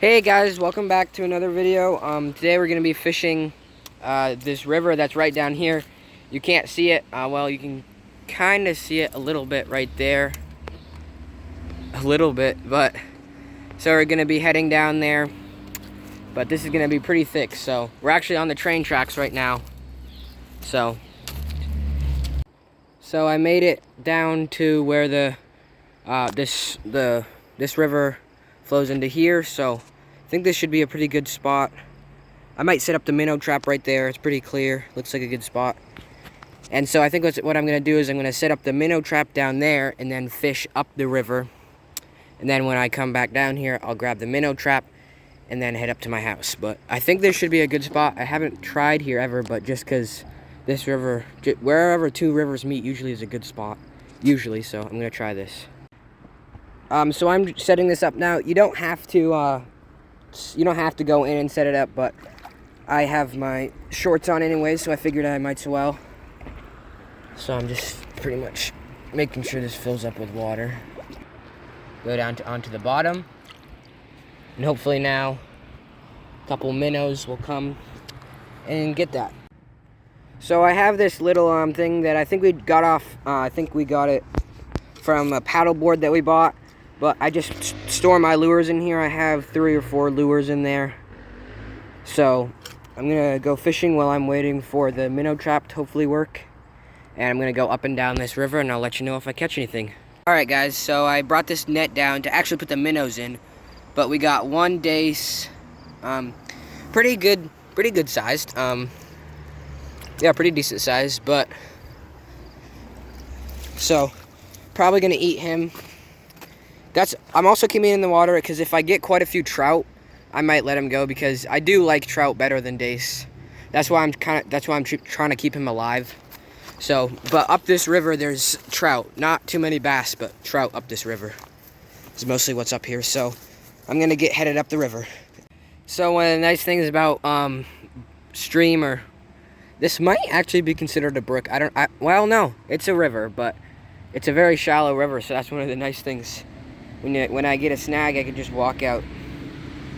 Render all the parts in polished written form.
Hey guys, welcome back to another video. Today we're going to be fishing this river that's right down here. You can't see it. Well, you can kind of see it a little bit right there. A little bit, but so we're going to be heading down there. But this is going to be pretty thick, so we're actually on the train tracks right now. So I made it down to where this river flows into here, so I think this should be a pretty good spot. I might set up the minnow trap right there. It's pretty clear. Looks like a good spot. And so I think what I'm going to do is I'm going to set up the minnow trap down there and then fish up the river. And then when I come back down here, I'll grab the minnow trap and then head up to my house. But I think this should be a good spot. I haven't tried here ever, but just because this river, wherever two rivers meet, usually is a good spot. Usually, so I'm going to try this. So I'm setting this up now. You don't have to go in and set it up, but I have my shorts on anyway, so I figured I might as well. So I'm just pretty much making sure this fills up with water. Go down onto the bottom, and hopefully now a couple minnows will come and get that. So I have this little thing that I think we got off. I think we got it from a paddleboard that we bought. But I just store my lures in here. I have 3 or 4 lures in there. So I'm going to go fishing while I'm waiting for the minnow trap to hopefully work. And I'm going to go up and down this river and I'll let you know if I catch anything. Alright guys, so I brought this net down to actually put the minnows in. But we got one dace. Pretty good sized. Yeah, pretty decent size. But so probably going to eat him. I'm also keeping him in the water because if I get quite a few trout, I might let him go because I do like trout better than dace. That's why I'm trying to keep him alive. So, but up this river there's trout, not too many bass, but trout up this river is mostly what's up here. So, I'm gonna get headed up the river. So one of the nice things about stream, or this might actually be considered a brook. Well, no, it's a river, but it's a very shallow river, so that's one of the nice things. When I get a snag, I can just walk out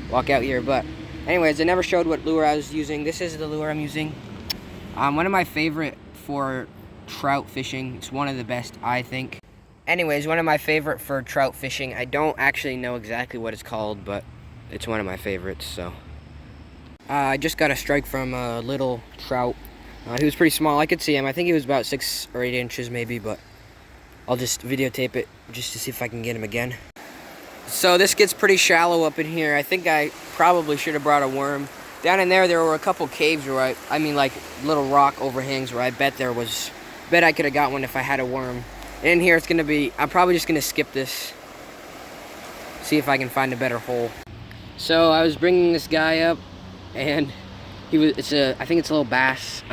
here. But anyways, I never showed what lure I was using. This is the lure I'm using. One of my favorite for trout fishing. It's one of the best, I think. Anyways, one of my favorite for trout fishing. I don't actually know exactly what it's called, but it's one of my favorites. So I just got a strike from a little trout. He was pretty small. I could see him. I think he was about 6 or 8 inches maybe, but I'll just videotape it just to see if I can get him again. So this gets pretty shallow up in here. I think I probably should have brought a worm. Down in there were a couple caves where I mean like little rock overhangs where I bet I could have got one if I had a worm. And in here I'm probably just gonna skip this. See if I can find a better hole. So I was bringing this guy up and I think it's a little bass.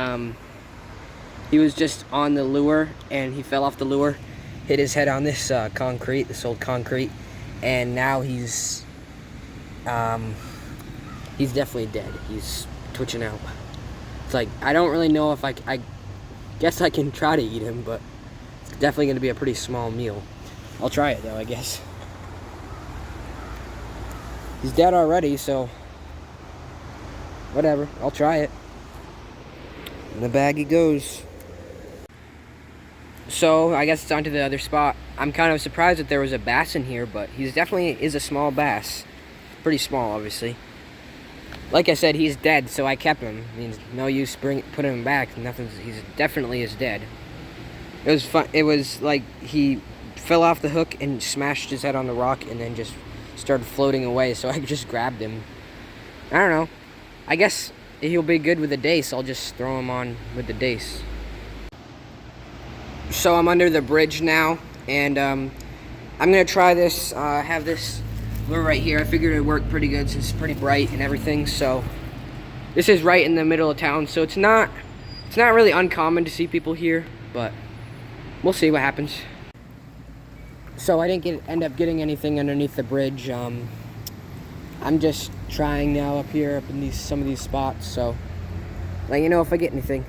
He was just on the lure and he fell off the lure, hit his head on this concrete, this old concrete. And now he's definitely dead. He's twitching out. It's like, I don't really know if I guess I can try to eat him, but it's definitely going to be a pretty small meal. I'll try it though, I guess. He's dead already, so whatever, I'll try it. In the bag he goes. So, I guess it's on to the other spot. I'm kind of surprised that there was a bass in here, but he definitely is a small bass. Pretty small, obviously. Like I said, he's dead, so I kept him. I mean, no use putting him back. He definitely is dead. It was fun. It was like he fell off the hook and smashed his head on the rock and then just started floating away, so I just grabbed him. I don't know. I guess he'll be good with the dace. I'll just throw him on with the dace. So I'm under the bridge now, and I'm gonna try this. I have this lure right here. I figured it'd work pretty good since it's pretty bright and everything. So this is right in the middle of town, so it's not really uncommon to see people here, but we'll see what happens. So I didn't end up getting anything underneath the bridge. I'm just trying now up here, up in some of these spots. So let you know if I get anything.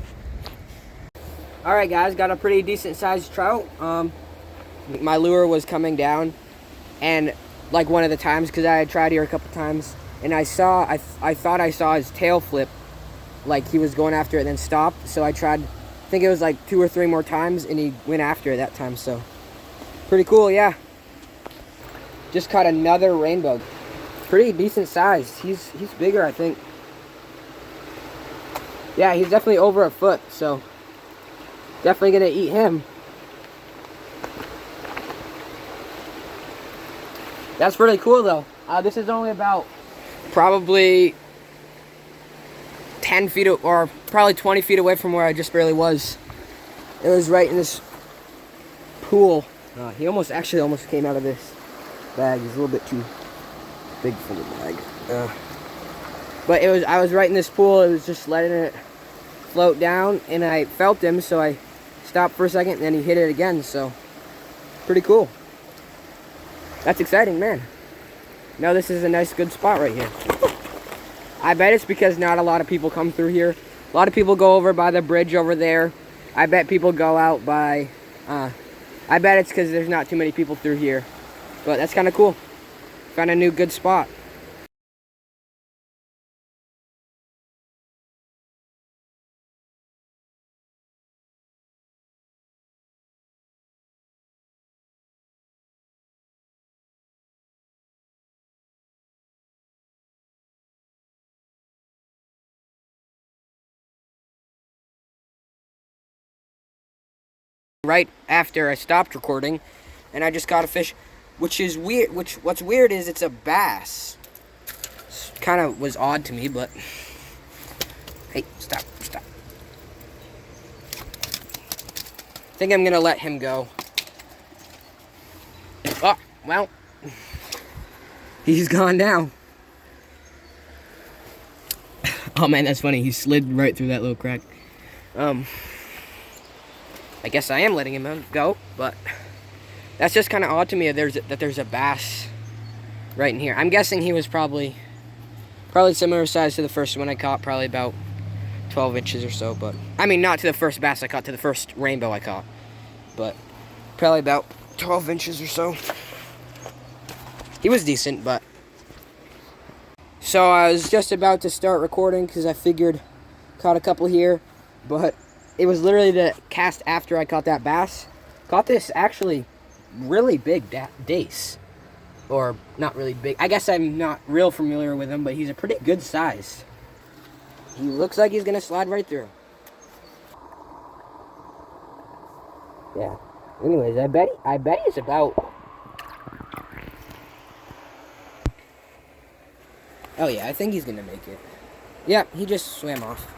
Alright guys, got a pretty decent sized trout. My lure was coming down, and like one of the times, because I had tried here a couple times, and I thought I saw his tail flip, like he was going after it and then stopped. So I tried, I think it was like 2 or 3 more times, and he went after it that time. So pretty cool, yeah. Just caught another rainbow. Pretty decent size. He's bigger, I think. Yeah, he's definitely over a foot, so definitely gonna eat him. That's really cool though. This is only about probably 10 feet or probably 20 feet away from where I just barely was. It was right in this pool. He actually almost came out of this bag. He's a little bit too big for the bag. But I was right in this pool. It was just letting it float down, and I felt him, so I stopped for a second, and then he hit it again. So pretty cool. That's exciting, man. Now this is a nice, good spot right here. I bet it's because not a lot of people come through here. A lot of people go over by the bridge over there. I bet people go out by, I bet it's because there's not too many people through here. But that's kind of cool. Found a new good spot. Right after I stopped recording, and I just caught a fish, which is weird. What's weird is it's a bass. Kind of was odd to me, but hey, stop. I think I'm gonna let him go. Oh, well, he's gone now. Oh man, that's funny. He slid right through that little crack. I guess I am letting him go, but that's just kind of odd to me that there's a bass right in here. I'm guessing he was probably similar size to the first one I caught, probably about 12 inches or so. But I mean, not to the first bass I caught, to the first rainbow I caught, but probably about 12 inches or so. He was decent, but so I was just about to start recording because I figured caught a couple here, but it was literally the cast after I caught that bass. Caught this actually really big dace. Or not really big. I guess I'm not real familiar with him, but he's a pretty good size. He looks like he's gonna slide right through. Yeah. Anyways, I bet he's about. Oh yeah, I think he's gonna make it. Yeah, he just swam off.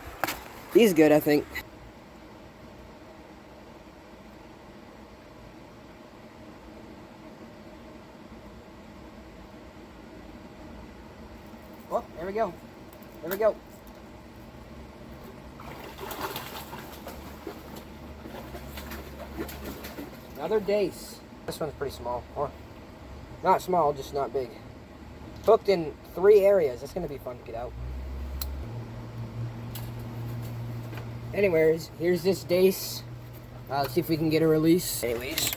He's good, I think. Oh, there we go. There we go. Another dace. This one's pretty small. Or not small, just not big. Hooked in 3 areas. That's going to be fun to get out. Anyways, here's this dace. Let's see if we can get a release. Anyways.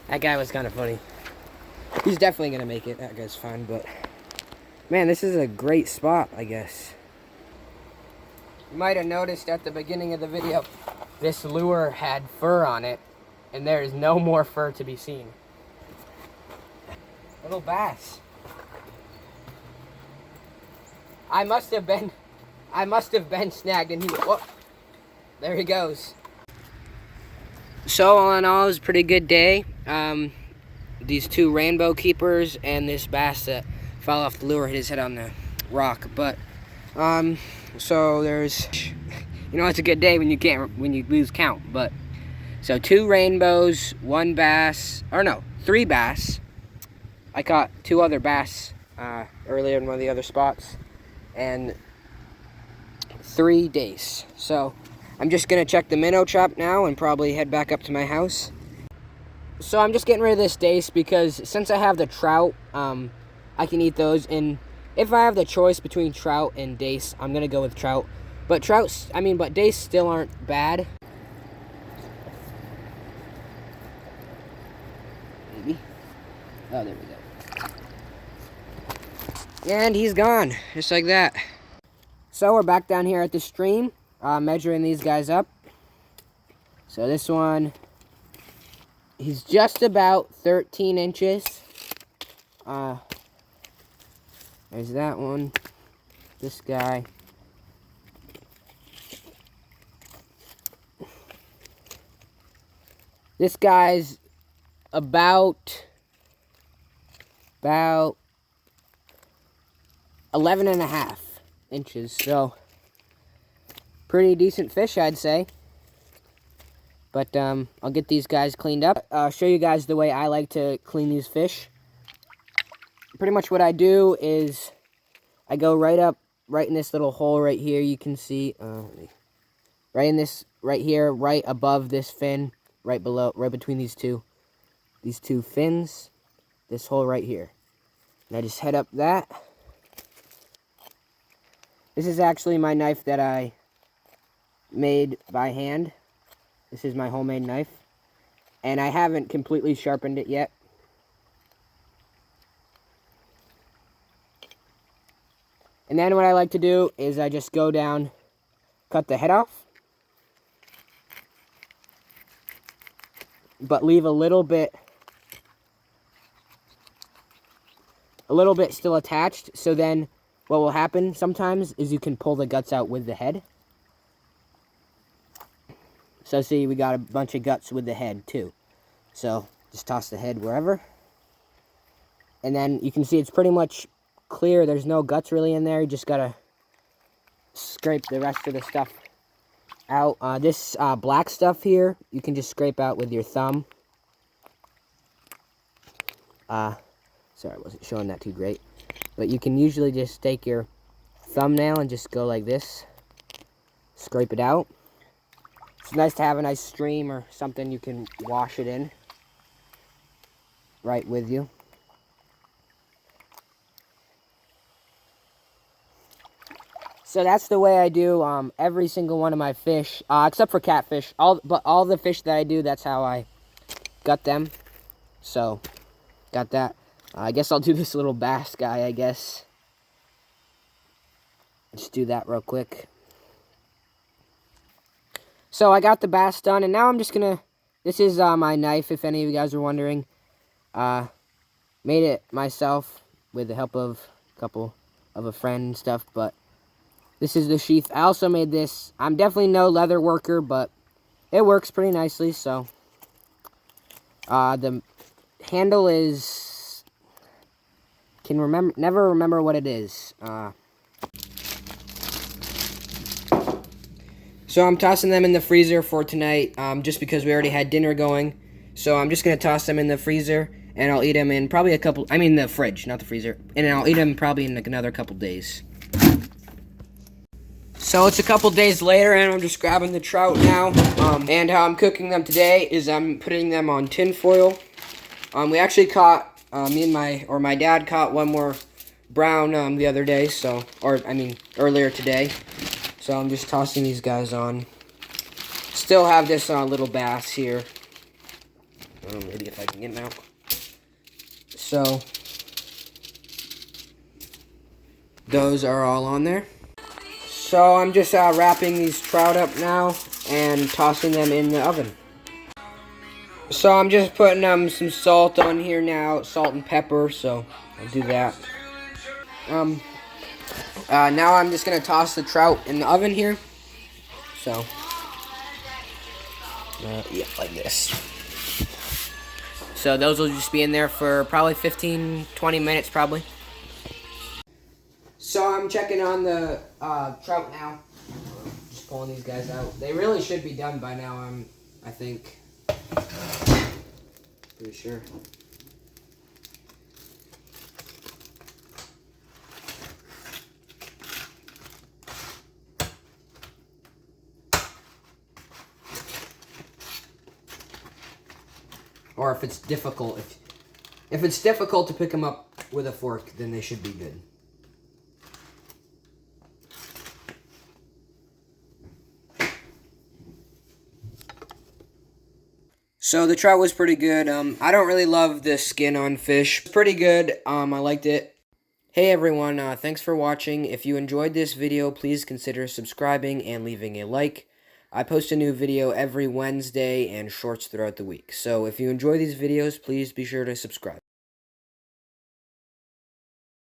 That guy was kind of funny. He's definitely going to make it. That guy's fine, but man, this is a great spot, I guess. You might have noticed at the beginning of the video, this lure had fur on it, and there is no more fur to be seen. Little bass. I must have been snagged, and whoop, there he goes. So all in all, it was a pretty good day. These 2 rainbow keepers and this bass that fell off the lure, hit his head on the rock. But so there's, you know, it's a good day when you lose count. But so 2 rainbows, 1 bass, or no, 3 bass. I caught 2 other bass earlier in one of the other spots, and 3 dace. So I'm just gonna check the minnow trap now and probably head back up to my house. So I'm just getting rid of this dace because since I have the trout, I can eat those. And if I have the choice between trout and dace, I'm gonna go with trout. But but dace still aren't bad. maybe. Oh, there we go. And he's gone, just like that. So we're back down here at the stream, measuring these guys up. So this one, he's just about 13 inches. There's that one. This guy. This guy's about 11 and a half inches. So pretty decent fish, I'd say. But I'll get these guys cleaned up. I'll show you guys the way I like to clean these fish. Pretty much what I do is I go right in this little hole right here. You can see right here, right above this fin, right between these two fins, this hole right here. And I just head up that. This is actually my knife that I made by hand. This is my homemade knife. And I haven't completely sharpened it yet. And then what I like to do is I just go down, cut the head off. But leave a little bit still attached. So then what will happen sometimes is you can pull the guts out with the head. So see, we got a bunch of guts with the head too. So just toss the head wherever. And then you can see it's pretty much clear. There's no guts really in there. You just gotta scrape the rest of the stuff out. This black stuff here, you can just scrape out with your thumb. Sorry, I wasn't showing that too great. But you can usually just take your thumbnail and just go like this. Scrape it out. It's nice to have a nice stream or something you can wash it in right with you. So that's the way I do every single one of my fish, except for catfish. But all the fish that I do, that's how I gut them. So, got that. I guess I'll do this little bass guy, I guess. Just do that real quick. So I got the bass done, and now I'm just gonna, this is my knife, if any of you guys are wondering. Made it myself with the help of a friend and stuff, but this is the sheath. I also made this. I'm definitely no leather worker, but it works pretty nicely, so. The handle is, never remember what it is. So I'm tossing them in the freezer for tonight, just because we already had dinner going. So I'm just going to toss them in the freezer, and I'll eat them in probably the fridge, not the freezer. And I'll eat them probably in like another couple days. So it's a couple days later, and I'm just grabbing the trout now. And how I'm cooking them today is I'm putting them on tin foil. We actually caught, my dad caught one more brown the other day, earlier today. So I'm just tossing these guys on. Still have this little bass here. Maybe if I can get him out. So those are all on there. So I'm just wrapping these trout up now and tossing them in the oven. So I'm just putting some salt on here now, salt and pepper, so I'll do that. Now I'm just going to toss the trout in the oven here. So, yeah, like this. So those will just be in there for probably 15-20 minutes probably. So I'm checking on the trout now. Just pulling these guys out. They really should be done by now, I think. Pretty sure. Or if it's difficult, if it's difficult to pick them up with a fork, then they should be good. So the trout was pretty good. I don't really love the skin on fish. It's pretty good. I liked it. Hey everyone, thanks for watching. If you enjoyed this video, please consider subscribing and leaving a like. I post a new video every Wednesday and shorts throughout the week. So if you enjoy these videos, please be sure to subscribe.